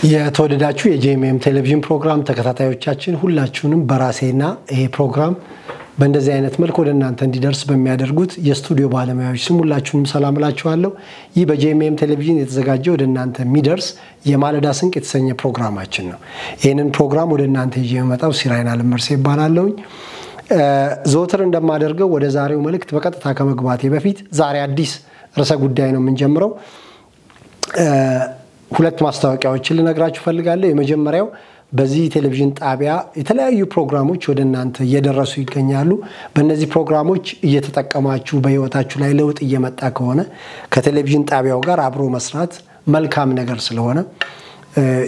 የተወደዳችሁ የጄኤምኤም ቴሌቪዥን ፕሮግራም ተከታታዮቻችን ሁላችሁንም በራሴና ይሄ ፕሮግራም በእንደዚህ አይነት መልኩ ወደ እናንተ እንዲደርስ በሚያደርጉት የስቱዲዮ ባለሙያዎች ስም ሁላችሁንም ሰላም እላችኋለሁ። ይህ በጄኤምኤም ቴሌቪዥን የተዘጋጀ ወደ እናንተ የሚደርስ የማለዳ ስንቅ የተሰኘ ፕሮግራማችን ነው። ይሄንን ፕሮግራም ወደ እናንተ ይዤ የመጣው ሲራይን አለመርሴ ይባላልኝ። ዞትር እንደማደርገው ወደ ዛሬው መልእክት በቀጥታ ከመግባቴ በፊት ዛሬ አዲስ ርዕሰ ጉዳይ ነው የምንጀምረው። ሁለት ማስታወቂያዎችን ልነግራችሁ ፈልጋለሁ። የመጀመሪያው በዚህ ቴሌቪዥን ጣቢያ የተለያዩ ፕሮግራሞች ወደ እናንተ እየደረሱ ይገኛሉ። በእነዚህ ፕሮግራሞች እየተጠቀማችሁ በህይወታችሁ ላይ ለውጥ እየመጣ ከሆነ ከቴሌቪዥን ጣቢያው ጋር አብሮ መስራት መልካም ነገር ስለሆነ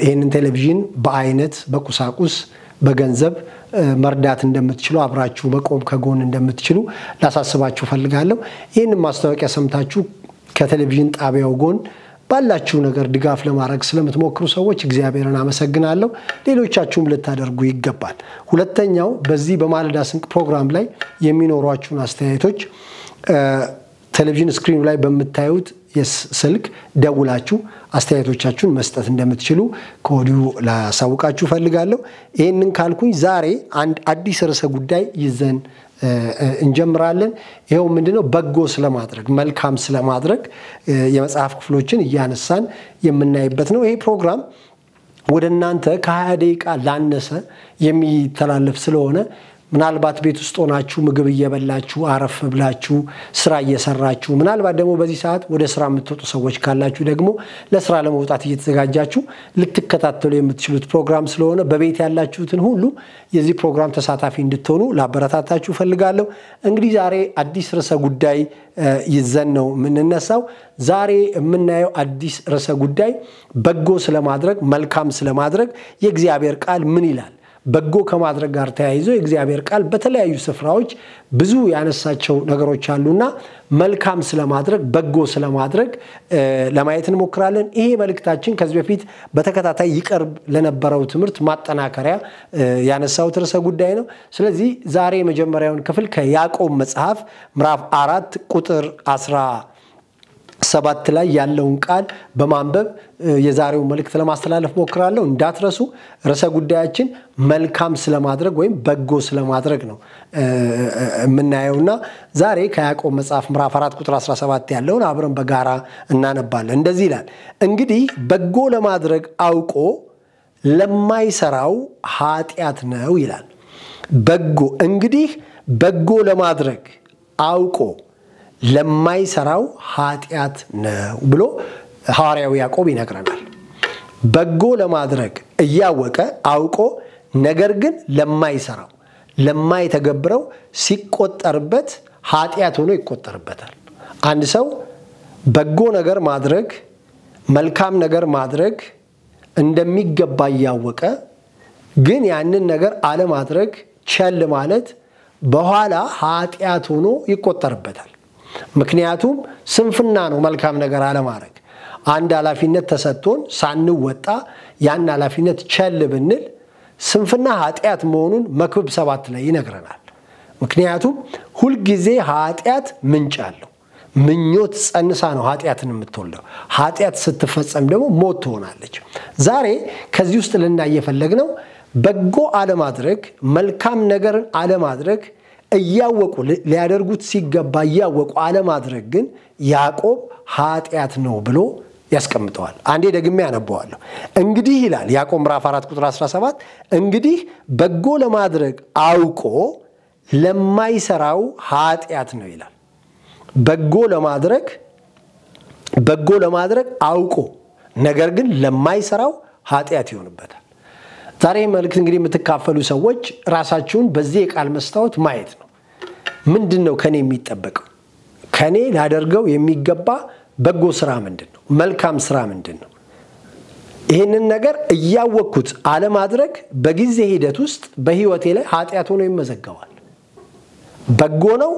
ይሄንን ቴሌቪዥን በአይነት በቁሳቁስ በገንዘብ መርዳት እንደምትችሉ አብራችሁ በቆም ከጎን እንደምትችሉ ላሳስባችሁ ፈልጋለሁ። ይሄንን ማስታወቂያ ሰምታችሁ ከቴሌቪዥን ጣቢያው ጎን ባላችሁ ነገር ድጋፍ ለማድረግ ስለምትሞክሩ ሰዎች እግዚአብሔርን አመሰግናለሁ። ሌሎቻችሁም ልታደርጉ ይገባል። ሁለተኛው በዚህ በማለዳ ስንቅ ፕሮግራም ላይ የሚኖሯችሁን አስተያየቶች ቴሌቪዥን ስክሪኑ ላይ በመታዩት ስልክ ደውላችሁ አስተያየቶቻችሁን መስጠት እንደምትችሉ ከወዲሁ ላሳውቃችሁ ፈልጋለሁ። ይሄንን ካልኩኝ ዛሬ አንድ አዲስ ርዕሰ ጉዳይ ይዘን እንጀምራለን። ይሄው ምንድነው? በጎ ስለማድረግ መልካም ስለማድረግ የመጽሐፍ ክፍሎችን እያነሳን የምናይበት ነው። ይሄ ፕሮግራም ወደ እናንተ ከ20 ደቂቃ ላነሰ የሚተላለፍ ስለሆነ ምናልባት ቤት ውስጥ ሆናችሁ ምግብ እየበላችሁ አረፍ ብላችሁ ስራ እየሰራችሁ ምናልባት ደግሞ በዚህ ሰዓት ወደ ስራ የምትወጡ ሰዎች ካላችሁ ደግሞ ለስራ ለመውጣት እየተዘጋጃችሁ ልትከታተሉ የምትችሉት ፕሮግራም ስለሆነ በቤት ያላችሁትን ሁሉ የዚህ ፕሮግራም ተሳታፊ እንድትሆኑ ላበረታታችሁ ፈልጋለሁ። እንግዲህ ዛሬ አዲስ ርዕሰ ጉዳይ ይዘን ነው የምንነሳው። ዛሬ የምናየው አዲስ ርዕሰ ጉዳይ በጎ ስለማድረግ መልካም ስለማድረግ የእግዚአብሔር ቃል ምን ይላል? በጎ ከማድረግ ጋር ተያይዞ የእግዚአብሔር ቃል በተለያዩ ስፍራዎች ብዙ ያነሳቸው ነገሮች አሉና መልካም ስለማድረግ በጎ ስለማድረግ ለማየት እንሞክራለን። ይሄ መልእክታችን ከዚህ በፊት በተከታታይ ይቀርብ ለነበረው ትምህርት ማጠናከሪያ ያነሳው ርዕሰ ጉዳይ ነው። ስለዚህ ዛሬ የመጀመሪያውን ክፍል ከያዕቆብ መጽሐፍ ምዕራፍ 4 ቁጥር 17 ላይ ያለውን ቃል በማንበብ የዛሬው መልእክት ለማስተላለፍ ሞክራለሁ። እንዳትረሱ ርዕሰ ጉዳያችን መልካም ስለማድረግ ወይም በጎ ስለማድረግ ነው የምናየውና ዛሬ ከያዕቆብ መጽሐፍ ምዕራፍ 4 ቁጥር 17 ያለውን አብረን በጋራ እናነባለን። እንደዚህ ይላል፣ እንግዲህ በጎ ለማድረግ አውቆ ለማይሰራው ኃጢአት ነው ይላል። እንግዲህ በጎ ለማድረግ አውቆ ለማይሰራው ኃጢአት ነው ብሎ ሐዋርያው ያዕቆብ ይነግረናል። በጎ ለማድረግ እያወቀ አውቆ ነገር ግን ለማይሰራው ለማይተገብረው ሲቆጠርበት ኃጢአት ሆኖ ይቆጠርበታል። አንድ ሰው በጎ ነገር ማድረግ መልካም ነገር ማድረግ እንደሚገባ ያወቀ ግን ያንን ነገር አለ ማድረግ ቸል ማለት በኋላ ኃጢአት ሆኖ ይቆጠርበታል። ምክንያቱም ስንፍና ነው መልካም ነገር አለ ማድረግ። አንድ ኃላፊነት ተሰጥቶን ሳንወጣ ያን ኃላፊነት ቸል ብንል ስንፍና ኃጢአት መሆኑን መክብብ 7 ላይ ይነግረናል። ምክንያቱም ሁሉ ጊዜ ኃጢአት ምንጭ አለው። ምኞት ጸንሳ ነው ኃጢአትን የምትወልደው። ኃጢአት ስትፈጸም ደግሞ ሞት ትሆናለች። ዛሬ ከዚህ ውስጥ ልናይ የፈለግነው በጎ አለ ማድረግ መልካም ነገር አለ ማድረግ እያወቁ ሊያደርጉት ሲገባ እያወቁ አለ ማድረግ ግን ያዕቆብ ኃጢአት ነው ብሎ ያስቀምጠዋል። አንዴ ደግሜ ያነበዋለሁ። እንግዲህ ይላል ያዕቆብ ምዕራፍ 4 ቁጥር 17 እንግዲህ በጎ ለማድረግ አውቆ ለማይሰራው ኃጢአት ነው ይላል። በጎ ለማድረግ አውቆ ነገር ግን ለማይሰራው ኃጢአት ይሆንበታል። ዛሬ መልእክት እንግዲህ የምትካፈሉ ሰዎች ራሳችሁን በዚህ የቃል መስታወት ማየት ነው። ምንድነው ከኔ የሚጠበቀው? ከኔ ላደርገው የሚገባ በጎ ስራ ምንድነው? መልካም ስራ ምንድነው? ይሄንን ነገር እያወቅኩት አለ ማድረግ በጊዜ ሂደት ውስጥ በህይወቴ ላይ ኃጢአት ሆኖ ይመዘገባል። በጎ ነው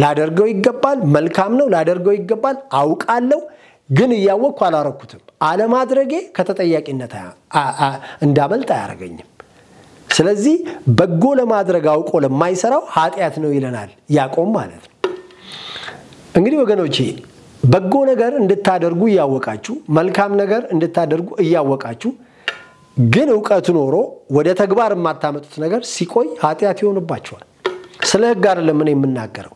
ላደርገው ይገባል፣ መልካም ነው ላደርገው ይገባል አውቃለሁ ግን እያወቅኩ አላረኩትም። አለ ማድረጌ ከተጠያቂነት እንዳመልጥ አያረገኝም። ስለዚህ በጎ ለማድረግ አውቆ ለማይሰራው ኃጢአት ነው ይለናል ያዕቆብ ማለት ነው። እንግዲህ ወገኖቼ በጎ ነገር እንድታደርጉ ያወቃችሁ መልካም ነገር እንድታደርጉ ያወቃችሁ ግን ዕውቀቱ ኖሮ ወደ ተግባር የማታመጡት ነገር ሲቆይ ኃጢአት ይሆንባችኋል። ስለ ሕግ አይደለም ምን የምናገረው፣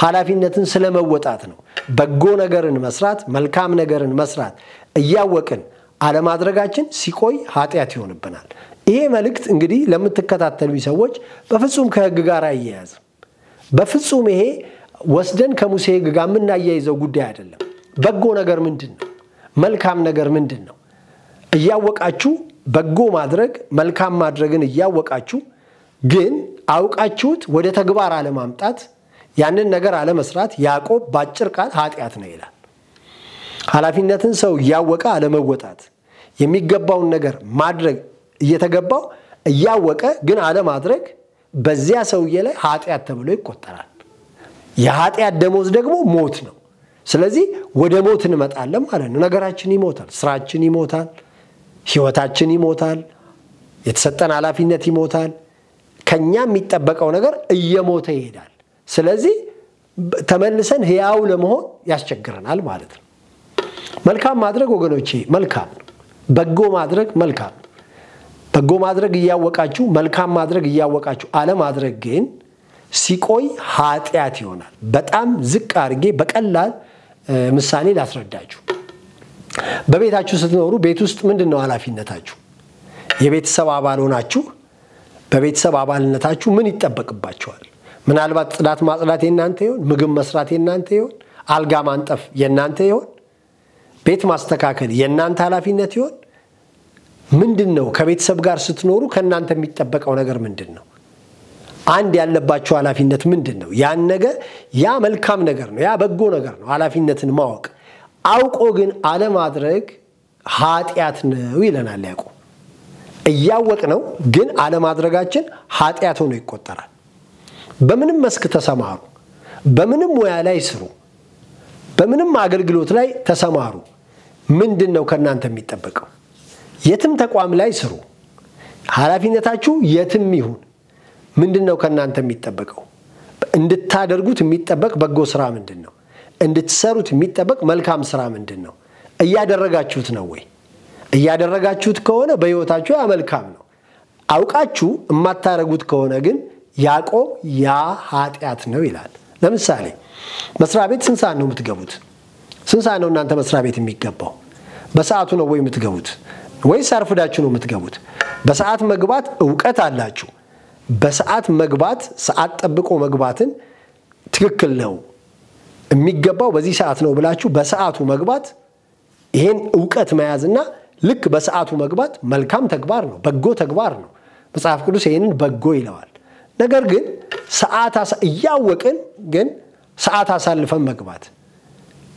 ኃላፊነትን ስለመወጣት ነው። በጎ ነገርን መስራት፣ መልካም ነገርን መስራት እያወቅን አለማድረጋችን ሲቆይ ኃጢአት ይሆንብናል። ይሄ መልእክት እንግዲህ ለምትከታተሉ ሰዎች በፍጹም ከሕግ ጋር አያያዝም። በፍጹም ይሄ ወስደን ከሙሴ ሕግ ጋር የምናያይዘው ጉዳይ አይደለም። በጎ ነገር ምንድነው? መልካም ነገር ምንድነው? እያወቃችሁ በጎ ማድረግ መልካም ማድረግን እያወቃችሁ ግን አውቃችሁት ወደ ተግባር አለማምጣት ያንን ነገር አለመስራት ያዕቆብ ባጭር ቃል ኃጢአት ነው ይላል። ኃላፊነትን ሰው እያወቀ አለመወጣት፣ የሚገባውን ነገር ማድረግ እየተገባው እያወቀ ግን አለማድረግ በዚያ ሰውዬ ላይ ኃጢአት ተብሎ ይቆጠራል። የኃጢአት ደሞዝ ደግሞ ሞት ነው። ስለዚህ ወደ ሞት እንመጣለን ማለት ነው። ነገራችን ይሞታል፣ ስራችን ይሞታል፣ ህይወታችን ይሞታል፣ የተሰጠን ኃላፊነት ይሞታል። ከኛ የሚጠበቀው ነገር እየሞተ ይሄዳል። ስለዚህ ተመልሰን ሕያው ለመሆን ያስቸግረናል ማለት ነው። መልካም ማድረግ ወገኖቼ መልካም ነው። በጎ ማድረግ መልካም ነው። በጎ ማድረግ እያወቃችሁ መልካም ማድረግ እያወቃችሁ አለማድረግ ግን ሲቆይ ኃጢአት ይሆናል። በጣም ዝቅ አድርጌ በቀላል ምሳሌ ላስረዳችሁ። በቤታችሁ ስትኖሩ ቤት ውስጥ ምንድነው ኃላፊነታችሁ? የቤተሰብ አባል ሆናችሁ በቤተሰብ አባልነታችሁ ምን ይጠበቅባችኋል? ምናልባት ጽዳት ማጽዳት የናንተ ይሆን? ምግብ መስራት የናንተ ይሆን? አልጋ ማንጠፍ የናንተ ይሆን? ቤት ማስተካከል የናንተ ኃላፊነት ይሆን? ምንድነው? ከቤተሰብ ጋር ስትኖሩ ከናንተ የሚጠበቀው ነገር ምንድነው? አንድ ያለባችሁ ኃላፊነት ምንድነው? ያን ነገር ያ መልካም ነገር ነው፣ ያ በጎ ነገር ነው። ኃላፊነትን ማወቅ አውቆ ግን አለማድረግ ኃጢአት ነው ይለናል ያዕቆብ። እያወቅ ነው ግን አለማድረጋችን ኃጢአት ሆኖ ይቆጠራል። በምንም መስክ ተሰማሩ፣ በምንም ሙያ ላይ ስሩ፣ በምንም አገልግሎት ላይ ተሰማሩ። ምንድነው ከናንተ የሚጠበቀው? የትም ተቋም ላይ ስሩ፣ ኃላፊነታችሁ የትም ይሁን ምንድነው ከናንተ የሚጠበቀው? እንድታደርጉት የሚጠበቅ በጎ ስራ ምንድነው? እንድትሰሩት የሚጠበቅ መልካም ስራ ምንድነው? እያደረጋችሁት ነው ወይ? እያደረጋችሁት ከሆነ በሕይወታችሁ ያ መልካም ነው። አውቃችሁ የማታረጉት ከሆነ ግን ያዕቆብ ያ ኃጢአት ነው ይላል። ለምሳሌ መስሪያ ቤት ስንት ሰዓት ነው የምትገቡት? ስንት ሰዓት ነው እናንተ መስሪያ ቤት የሚገባው? በሰዓቱ ነው ወይ የምትገቡት ወይስ አርፍዳችሁ ነው የምትገቡት? በሰዓት መግባት ዕውቀት አላችሁ። በሰዓት መግባት ሰዓት ጠብቆ መግባትን ትክክል ነው የሚገባው በዚህ ሰዓት ነው ብላችሁ በሰዓቱ መግባት ይሄን ዕውቀት መያዝና ልክ በሰዓቱ መግባት መልካም ተግባር ነው፣ በጎ ተግባር ነው። መጽሐፍ ቅዱስ ይሄንን በጎ ይለዋል። ነገር ግን ሰዓት እያወቅን ግን ሰዓት አሳልፈን መግባት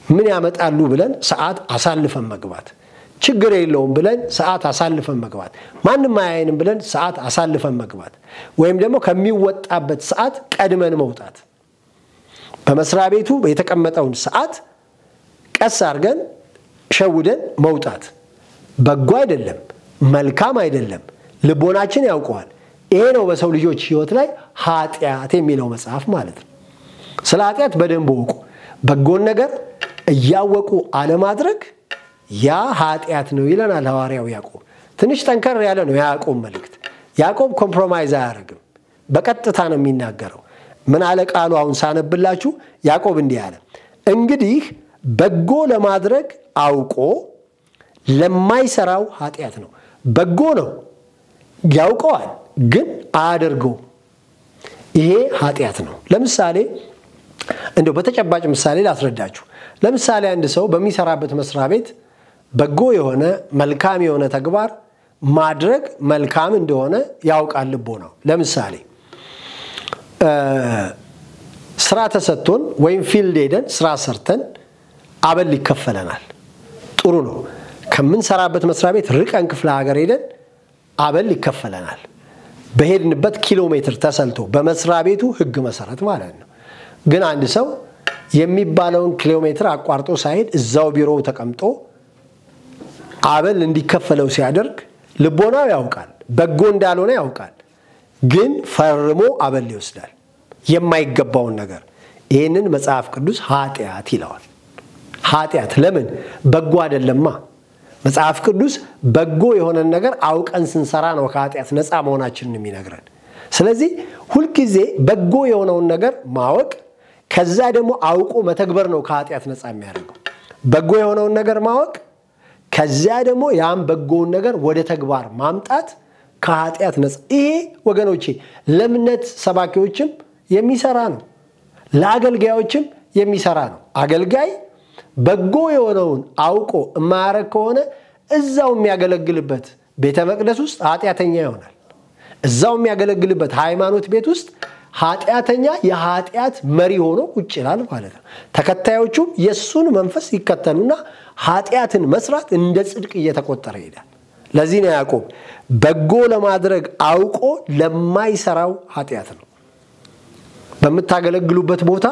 ምን ያመጣሉ ብለን ሰዓት አሳልፈን መግባት፣ ችግር የለውም ብለን ሰዓት አሳልፈን መግባት፣ ማንንም አያየንም ብለን ሰዓት አሳልፈን መግባት፣ ወይም ደግሞ ከሚወጣበት ሰዓት ቀድመን መውጣት፣ በመስሪያ ቤቱ የተቀመጠውን ሰዓት ቀስ አድርገን ሸውደን መውጣት በጎ አይደለም፣ መልካም አይደለም። ልቦናችን ያውቀዋል። ይሄ ነው በሰው ልጆች ሕይወት ላይ ኃጢአት የሚለው መጽሐፍ ማለት ነው። ስለ ኃጢአት በደንብ ወቁ። በጎን ነገር እያወቁ አለማድረግ ያ ኃጢአት ነው ይለናል ሐዋርያው ያዕቆብ። ትንሽ ጠንከር ያለ ነው ያዕቆብ መልእክት። ያዕቆብ ኮምፕሮማይዝ አያደርግም፣ በቀጥታ ነው የሚናገረው። ምን አለ ቃሉ? አሁን ሳነብላችሁ ያዕቆብ እንዲህ አለ፣ እንግዲህ በጎ ለማድረግ አውቆ ለማይሰራው ኃጢአት ነው። በጎ ነው ያውቀዋል ግን አያደርገው፣ ይሄ ኃጢአት ነው። ለምሳሌ እንደው በተጨባጭ ምሳሌ ላስረዳችሁ። ለምሳሌ አንድ ሰው በሚሰራበት መስሪያ ቤት በጎ የሆነ መልካም የሆነ ተግባር ማድረግ መልካም እንደሆነ ያውቃል ልቦናው። ለምሳሌ ስራ ተሰጥቶን ወይም ፊልድ ሄደን ስራ ሰርተን አበል ይከፈለናል። ጥሩ ነው። ከምንሰራበት መስሪያ ቤት ርቀን ክፍለ ሀገር ሄደን አበል ይከፈለናል። በሄድንበት ኪሎ ሜትር ተሰልቶ በመስሪያ ቤቱ ሕግ መሰረት ማለት ነው። ግን አንድ ሰው የሚባለውን ኪሎ ሜትር አቋርጦ ሳይሄድ እዛው ቢሮው ተቀምጦ አበል እንዲከፈለው ሲያደርግ ልቦናው ያውቃል፣ በጎ እንዳልሆነ ያውቃል። ግን ፈርሞ አበል ይወስዳል የማይገባውን ነገር። ይህንን መጽሐፍ ቅዱስ ኃጢአት ይለዋል። ኃጢአት ለምን? በጎ አይደለማ። መጽሐፍ ቅዱስ በጎ የሆነ ነገር አውቀን ስንሰራ ነው ከኃጢአት ነፃ መሆናችንን የሚነግረን። ስለዚህ ሁሉ ጊዜ በጎ የሆነውን ነገር ማወቅ ከዛ ደግሞ አውቆ መተግበር ነው ከኃጢአት ነፃ የሚያደርገው። በጎ የሆነውን ነገር ማወቅ ከዛ ደግሞ ያን በጎውን ነገር ወደ ተግባር ማምጣት ከኃጢአት ነፃ። ይሄ ወገኖቼ ለእምነት ሰባኪዎችም የሚሰራ ነው፣ ለአገልጋዮችም የሚሰራ ነው። አገልጋይ በጎ የሆነውን አውቆ የማያረግ ከሆነ እዛው የሚያገለግልበት ቤተ መቅደስ ውስጥ ኃጢአተኛ ይሆናል። እዛው የሚያገለግልበት ሃይማኖት ቤት ውስጥ ኃጢአተኛ የኃጢአት መሪ ሆኖ ቁጭ ይላል ማለት ነው። ተከታዮቹም የሱን መንፈስ ይከተሉና ኃጢአትን መስራት እንደ ጽድቅ እየተቆጠረ ይሄዳል። ለዚህ ነው ያዕቆብ በጎ ለማድረግ አውቆ ለማይሰራው ኃጢአት ነው። በምታገለግሉበት ቦታ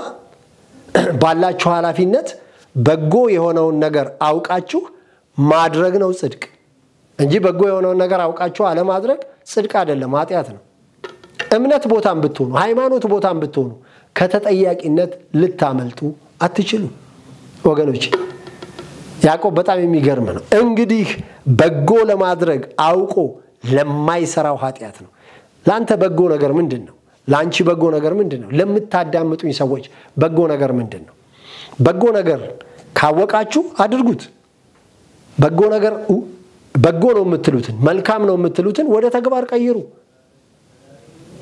ባላችሁ ኃላፊነት በጎ የሆነውን ነገር አውቃችሁ ማድረግ ነው ጽድቅ እንጂ በጎ የሆነውን ነገር አውቃችሁ አለማድረግ ጽድቅ አይደለም፣ ኃጢአት ነው። እምነት ቦታም ብትሆኑ ሃይማኖት ቦታም ብትሆኑ ከተጠያቂነት ልታመልጡ አትችሉም ወገኖች። ያዕቆብ በጣም የሚገርም ነው። እንግዲህ በጎ ለማድረግ አውቆ ለማይሰራው ኃጢአት ነው። ላንተ በጎ ነገር ምንድነው? ላንቺ በጎ ነገር ምንድነው? ለምታዳምጡኝ ሰዎች በጎ ነገር ምንድነው? በጎ ነገር ካወቃችሁ አድርጉት። በጎ ነገር በጎ ነው የምትሉትን መልካም ነው የምትሉትን ወደ ተግባር ቀይሩ።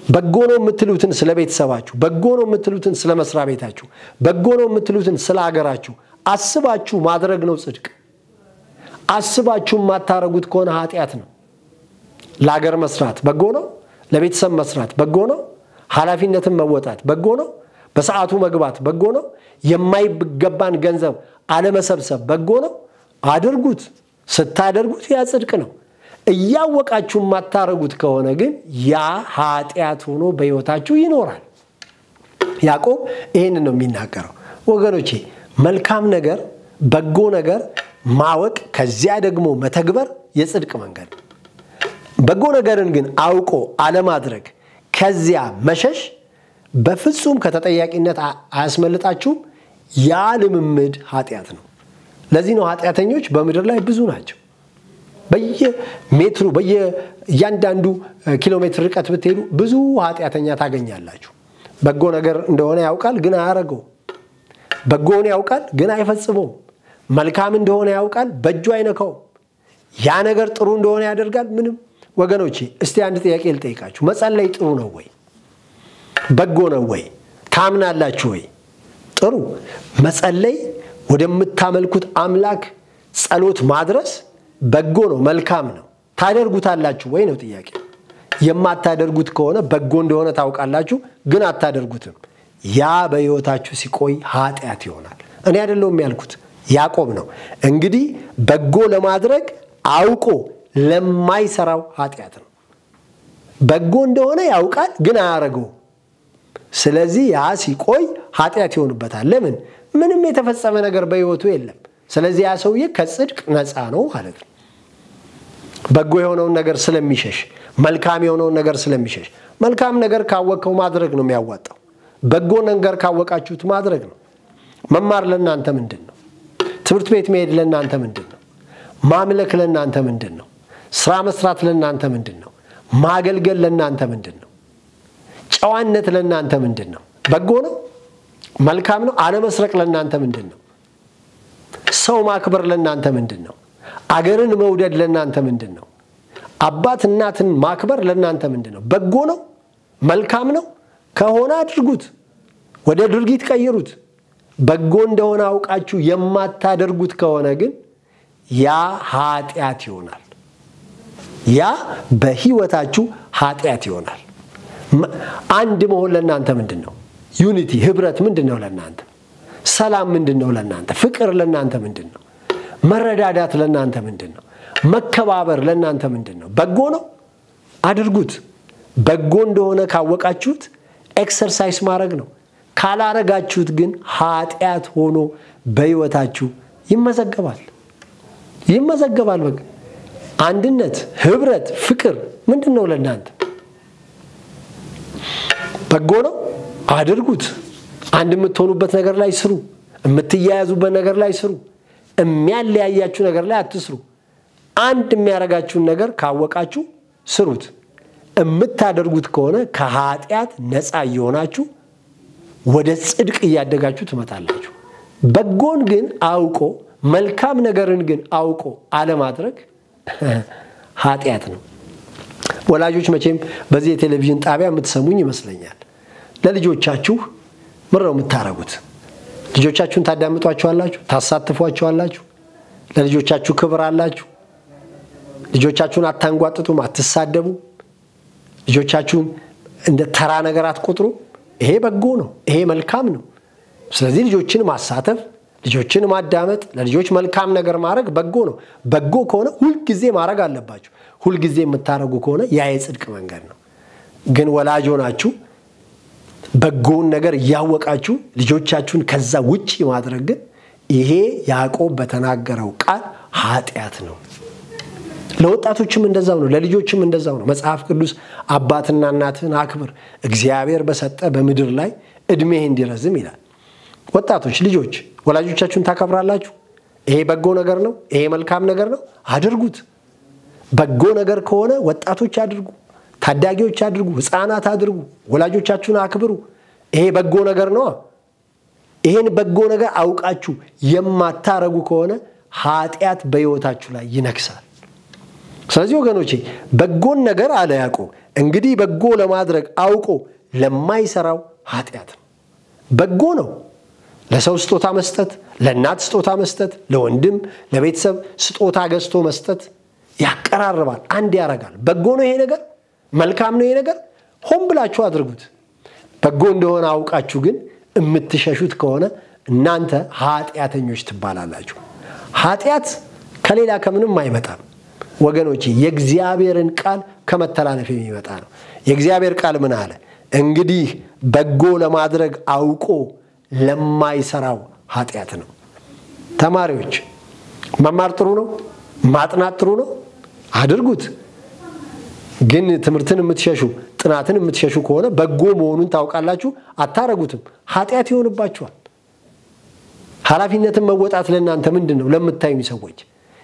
በጎ ነው የምትሉትን ስለ ቤተሰባችሁ፣ በጎ ነው የምትሉትን ስለ መስሪያ ቤታችሁ፣ በጎ ነው የምትሉትን ስለ ሀገራችሁ አስባችሁ ማድረግ ነው ጽድቅ። አስባችሁ ማታረጉት ከሆነ ኃጢአት ነው። ለሀገር መስራት በጎ ነው፣ ለቤተሰብ መስራት በጎ ነው፣ ኃላፊነትን መወጣት በጎ ነው፣ በሰዓቱ መግባት በጎ ነው፣ የማይገባን ገንዘብ አለመሰብሰብ በጎ ነው። አድርጉት። ስታደርጉት ያ ጽድቅ ነው። እያወቃችሁ ማታረጉት ከሆነ ግን ያ ኃጢአት ሆኖ በሕይወታችሁ ይኖራል። ያዕቆብ ይሄንን ነው የሚናገረው ወገኖቼ። መልካም ነገር በጎ ነገር ማወቅ ከዚያ ደግሞ መተግበር የጽድቅ መንገድ። በጎ ነገርን ግን አውቆ አለማድረግ ከዚያ መሸሽ በፍጹም ከተጠያቂነት አያስመልጣችሁም። ያ ልምምድ ኃጢአት ነው። ለዚህ ነው ኃጢአተኞች በምድር ላይ ብዙ ናቸው። በየሜትሩ በየእያንዳንዱ ኪሎ ሜትር ርቀት ብትሄዱ ብዙ ኃጢአተኛ ታገኛላችሁ። በጎ ነገር እንደሆነ ያውቃል ግን አያረገው። በጎውን ያውቃል ግን አይፈጽመው። መልካም እንደሆነ ያውቃል በእጁ አይነካው። ያ ነገር ጥሩ እንደሆነ ያደርጋል ምንም። ወገኖቼ እስቲ አንድ ጥያቄ ልጠይቃችሁ። መጸለይ ጥሩ ነው ወይ? በጎ ነው ወይ? ታምናላችሁ ወይ? ጥሩ። መጸለይ ወደምታመልኩት አምላክ ጸሎት ማድረስ በጎ ነው፣ መልካም ነው። ታደርጉታላችሁ ወይ ነው ጥያቄ። የማታደርጉት ከሆነ በጎ እንደሆነ ታውቃላችሁ ግን አታደርጉትም። ያ በሕይወታችሁ ሲቆይ ኃጢአት ይሆናል። እኔ አይደለሁም ያልኩት ያዕቆብ ነው። እንግዲህ በጎ ለማድረግ አውቆ ለማይሰራው ኃጢአት ነው። በጎ እንደሆነ ያውቃል ግን አያረገው። ስለዚህ ያ ሲቆይ ኃጢአት ይሆንበታል። ለምን? ምንም የተፈጸመ ነገር በሕይወቱ የለም። ስለዚህ ያ ሰውዬ ከጽድቅ ነፃ ነው ማለት ነው። በጎ የሆነውን ነገር ስለሚሸሽ፣ መልካም የሆነውን ነገር ስለሚሸሽ። መልካም ነገር ካወቀው ማድረግ ነው የሚያዋጣው። በጎ ነገር ካወቃችሁት ማድረግ ነው። መማር ለእናንተ ምንድነው? ትምህርት ቤት መሄድ ለእናንተ ምንድነው? ማምለክ ለእናንተ ምንድነው? ስራ መስራት ለእናንተ ምንድነው? ማገልገል ለእናንተ ምንድነው? ጨዋነት ለእናንተ ምንድነው? በጎ ነው? መልካም ነው? አለመስረቅ ለእናንተ ምንድነው? ሰው ማክበር ለእናንተ ምንድነው? አገርን መውደድ ለእናንተ ምንድነው? አባት እናትን ማክበር ለእናንተ ምንድነው? በጎ ነው? መልካም ነው? ከሆነ አድርጉት፣ ወደ ድርጊት ቀይሩት። በጎ እንደሆነ አውቃችሁ የማታደርጉት ከሆነ ግን ያ ኃጢአት ይሆናል። ያ በሕይወታችሁ ኃጢአት ይሆናል። አንድ መሆን ለእናንተ ምንድነው? ዩኒቲ ህብረት ምንድነው ለእናንተ? ሰላም ምንድነው ለእናንተ? ፍቅር ለእናንተ ምንድነው? መረዳዳት ለእናንተ ምንድነው? መከባበር ለእናንተ ምንድነው? በጎ ነው? አድርጉት። በጎ እንደሆነ ካወቃችሁት ኤክሰርሳይዝ ማድረግ ነው። ካላረጋችሁት ግን ኃጢአት ሆኖ በሕይወታችሁ ይመዘገባል። በቃ አንድነት፣ ህብረት፣ ፍቅር ምንድነው ለእናንተ? በጎ ነው? አድርጉት። አንድ የምትሆኑበት ነገር ላይ ስሩ። የምትያያዙበት ነገር ላይ ስሩ። የሚያለያያችሁ ነገር ላይ አትስሩ። አንድ የሚያረጋችሁን ነገር ካወቃችሁ ስሩት እምታደርጉት ከሆነ ከኃጢአት ነፃ ይሆናችሁ ወደ ጽድቅ ያደጋችሁ ትመጣላችሁ በጎን ግን አውቆ መልካም ነገርን ግን አውቆ አለማድረግ ኃጢአት ነው ወላጆች መቼም በዚህ የቴሌቪዥን ጣቢያ የምትሰሙኝ ይመስለኛል ለልጆቻችሁ ምንድነው የምታረጉት ልጆቻችሁን ታዳምጧቸዋላችሁ ታሳትፏቸዋላችሁ ለልጆቻችሁ ክብር አላችሁ ልጆቻችሁን አታንጓጥጡም አትሳደቡ ልጆቻችሁን እንደ ተራ ነገር አትቆጥሩ ይሄ በጎ ነው ይሄ መልካም ነው ስለዚህ ልጆችን ማሳተፍ ልጆችን ማዳመጥ ለልጆች መልካም ነገር ማድረግ በጎ ነው በጎ ከሆነ ሁሉ ጊዜ ማድረግ አለባችሁ ሁሉ ጊዜ የምታረጉ ከሆነ ያ የጽድቅ መንገድ ነው ግን ወላጅ ሆናችሁ በጎን ነገር ያወቃችሁ ልጆቻችሁን ከዛ ውጪ ማድረግ ይሄ ያዕቆብ በተናገረው ቃል ኃጢአት ነው ለወጣቶችም እንደዛው ነው ለልጆችም እንደዛው ነው መጽሐፍ ቅዱስ አባትና እናትን አክብር እግዚአብሔር በሰጠ በመድር ላይ እድሜህ እንዲረዝም ይላል ወጣቶች ልጆች ወላጆቻችሁን ታከብራላችሁ ይሄ በጎ ነገር ነው ይሄ መልካም ነገር ነው አድርጉት በጎ ነገር ከሆነ ወጣቶች አድርጉ ታዳጊዎች አድርጉ ህፃናት አድርጉ ወላጆቻችሁን አክብሩ ይሄ በጎ ነገር ነው ይሄን በጎ ነገር አውቃችሁ የማታረጉ ከሆነ ኃጢአት በህይወታችሁ ላይ ይነክሳል ስለዚህ ወገኖቼ በጎን ነገር አለ ያዕቆብ እንግዲህ በጎ ለማድረግ አውቆ ለማይሰራው ኃጢአት ነው በጎ ነው ለሰው ስጦታ መስጠት ለእናት ስጦታ መስጠት ለወንድም ለቤተሰብ ስጦታ ገዝቶ መስጠት ያቀራርባል አንድ ያረጋል በጎ ነው ይሄ ነገር መልካም ነው ይሄ ነገር ሆን ብላችሁ አድርጉት በጎ እንደሆነ አውቃችሁ ግን እምትሸሹት ከሆነ እናንተ ኃጢአተኞች ትባላላችሁ ኃጢአት ከሌላ ከምንም አይመጣም ወገኖቼ የእግዚአብሔርን ቃል ከመተላለፍ የሚመጣ ነው የእግዚአብሔር ቃል ምን አለ እንግዲህ በጎ ለማድረግ አውቆ ለማይሰራው ኃጢአት ነው ተማሪዎች መማር ጥሩ ነው ማጥናት ጥሩ ነው አድርጉት ግን ትምህርትን የምትሸሹ ጥናትን የምትሸሹ ከሆነ በጎ መሆኑን ታውቃላችሁ አታረጉትም ኃጢአት ይሆንባችኋል ኃላፊነትን መወጣት ለእናንተ ምንድነው ለምታዩኝ ሰዎች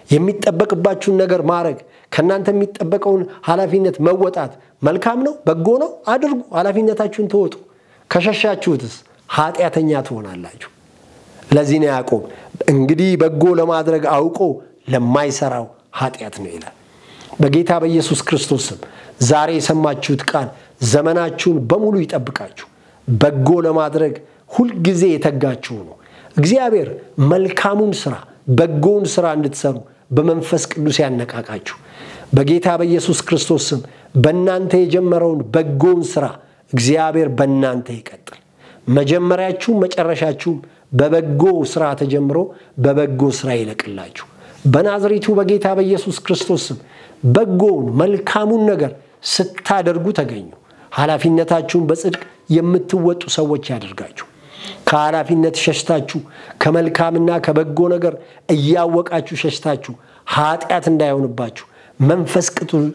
የሚጠበቅባችሁን ነገር ማድረግ ከናንተ የሚጠበቀውን ኃላፊነት መወጣት መልካም ነው በጎ ነው አድርጉ ኃላፊነታችሁን ተወጡ ከሸሻችሁትስ ኃጢአተኛ ትሆናላችሁ ለዚህ ነው ያዕቆብ እንግዲህ በጎ ለማድረግ አውቆ ለማይሰራው ኃጢአት ነው ይላል በጌታ በኢየሱስ ክርስቶስ ስም ዛሬ የሰማችሁት ቃል ዘመናችሁን በሙሉ ይጠብቃችሁ በጎ ለማድረግ ሁሉ ጊዜ የተጋችሁ ነው እግዚአብሔር መልካሙን ስራ በጎውን ስራ እንድትሰሩ በመንፈስ ቅዱስ ያነቃቃችሁ በጌታ በኢየሱስ ክርስቶስ ስም በእናንተ የጀመረውን በጎውን ስራ እግዚአብሔር በእናንተ ይቀጥል መጀመሪያችሁ መጨረሻችሁ በበጎ ስራ ተጀምሮ በበጎ ስራ ይለቅላችሁ በናዝሬቱ በጌታ በኢየሱስ ክርስቶስ ስም በጎውን መልካሙን ነገር ስታደርጉ ተገኙ ኃላፊነታችሁን በጽድቅ የምትወጡ ሰዎች ያደርጋችሁ ከኃላፊነት ሸሽታችሁ ከመልካምና ከበጎ ነገር እያወቃችሁ ሸሽታችሁ ኃጢአት እንዳይሆንባችሁ መንፈስ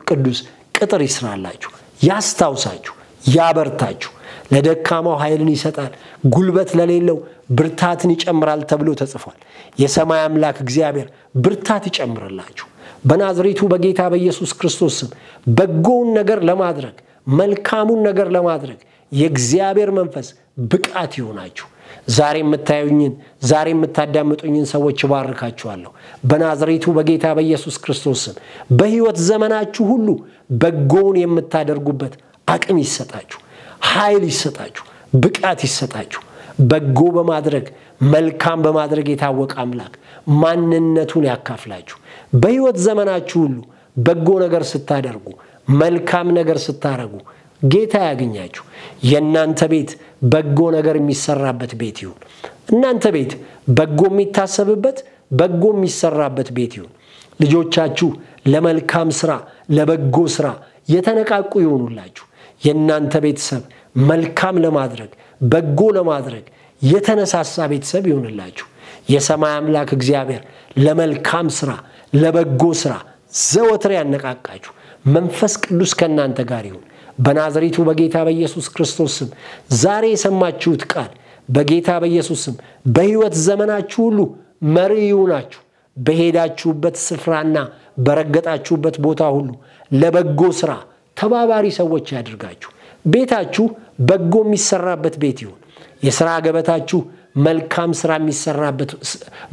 ቅዱስ ቅጥር ይስራላችሁ ያስታውሳችሁ ያበርታችሁ ለደካማው ኃይልን ይሰጣል ጉልበት ለሌለው ብርታትን ይጨምራል ተብሎ ተጽፏል የሰማይ አምላክ እግዚአብሔር ብርታት ይጨምርላችሁ በናዝሬቱ በጌታ በኢየሱስ ክርስቶስ ስም በጎውን ነገር ለማድረግ መልካሙን ነገር ለማድረግ የእግዚአብሔር መንፈስ ብቃት ይሆናችሁ ዛሬ የምታዩኝን ዛሬ የምታዳምጡኝን ሰዎች ባርካችኋለሁ በናዝሬቱ በጌታ በኢየሱስ ክርስቶስ ስም በህይወት ዘመናችሁ ሁሉ በጎውን የምታደርጉበት አቅም ይሰጣችሁ ኃይል ይሰጣችሁ ብቃት ይሰጣችሁ በጎ በማድረግ መልካም በማድረግ የታወቀ አምላክ ማንነቱን ያካፍላችሁ በህይወት ዘመናችሁ ሁሉ በጎ ነገር ስታደርጉ መልካም ነገር ስታረጉ ጌታ ያገኛችሁ የናንተ ቤት በጎ ነገር የሚሰራበት ቤት ይሁን እናንተ ቤት በጎ የሚታሰብበት በጎ የሚሰራበት ቤት ይሁን ልጆቻችሁ ለመልካም ስራ ለበጎ ስራ የተነቃቁ ይሆኑላችሁ የናንተ ቤተሰብ መልካም ለማድረግ በጎ ለማድረግ የተነሳሳ ቤተሰብ ይሆንላችሁ የሰማይ አምላክ እግዚአብሔር ለመልካም ስራ ለበጎ ስራ ዘወትር ያነቃቃችሁ መንፈስ ቅዱስ ከናንተ ጋር ይሁን በናዝሬቱ በጌታ በኢየሱስ ክርስቶስ ስም ዛሬ የሰማችሁት ቃል በጌታ በኢየሱስ ስም በህይወት ዘመናችሁ ሁሉ መሪ ይሁናችሁ በሄዳችሁበት ስፍራና በረገጣችሁበት ቦታ ሁሉ ለበጎ ስራ ተባባሪ ሰዎች ያድርጋችሁ። ቤታችሁ በጎ የሚሰራበት ቤት ይሁን። የሥራ ገበታችሁ መልካም ስራ የሚሰራበት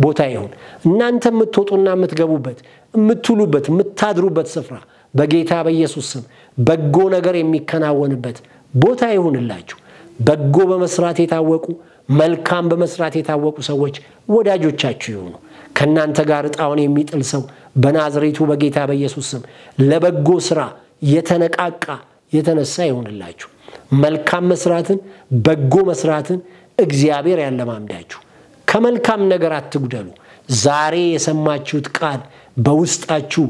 ቦታ ይሁን። እናንተ የምትወጡና የምትገቡበት የምትሉበት የምታድሩበት ስፍራ በጌታ በኢየሱስ ስም በጎ ነገር የሚከናወንበት ቦታ ይሁንላችሁ። በጎ በመስራት የታወቁ መልካም በመስራት የታወቁ ሰዎች ወዳጆቻችሁ ይሁኑ። ከናንተ ጋር ጣውን የሚጥል ሰው በናዝሬቱ በጌታ በኢየሱስ ስም ለበጎ ስራ የተነቃቃ የተነሳ ይሁንላችሁ። መልካም መስራትን በጎ መስራትን እግዚአብሔር ያለማምዳችሁ። ከመልካም ነገር አትጉደሉ። ዛሬ የሰማችሁት ቃል በውስጣችሁ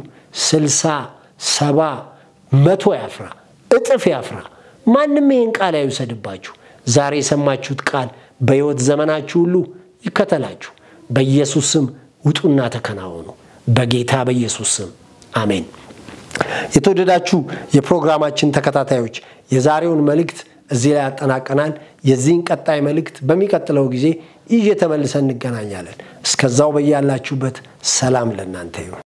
60 70 100 ያፍራ፣ እጥፍ ያፍራ። ማንም ይሄን ቃል አይውሰድባችሁ። ዛሬ የሰማችሁት ቃል በሕይወት ዘመናችሁ ሁሉ ይከተላችሁ። በኢየሱስ ስም ውጡና ተከናወኑ። በጌታ በኢየሱስ ስም አሜን። የተወደዳችሁ የፕሮግራማችን ተከታታዮች የዛሬውን መልእክት እዚህ ላይ አጠናቀናል። የዚህን ቀጣይ መልእክት በሚቀጥለው ጊዜ ይዤ ተመልሰን እንገናኛለን። እስከዛው በያላችሁበት ሰላም ለእናንተ ይሁን።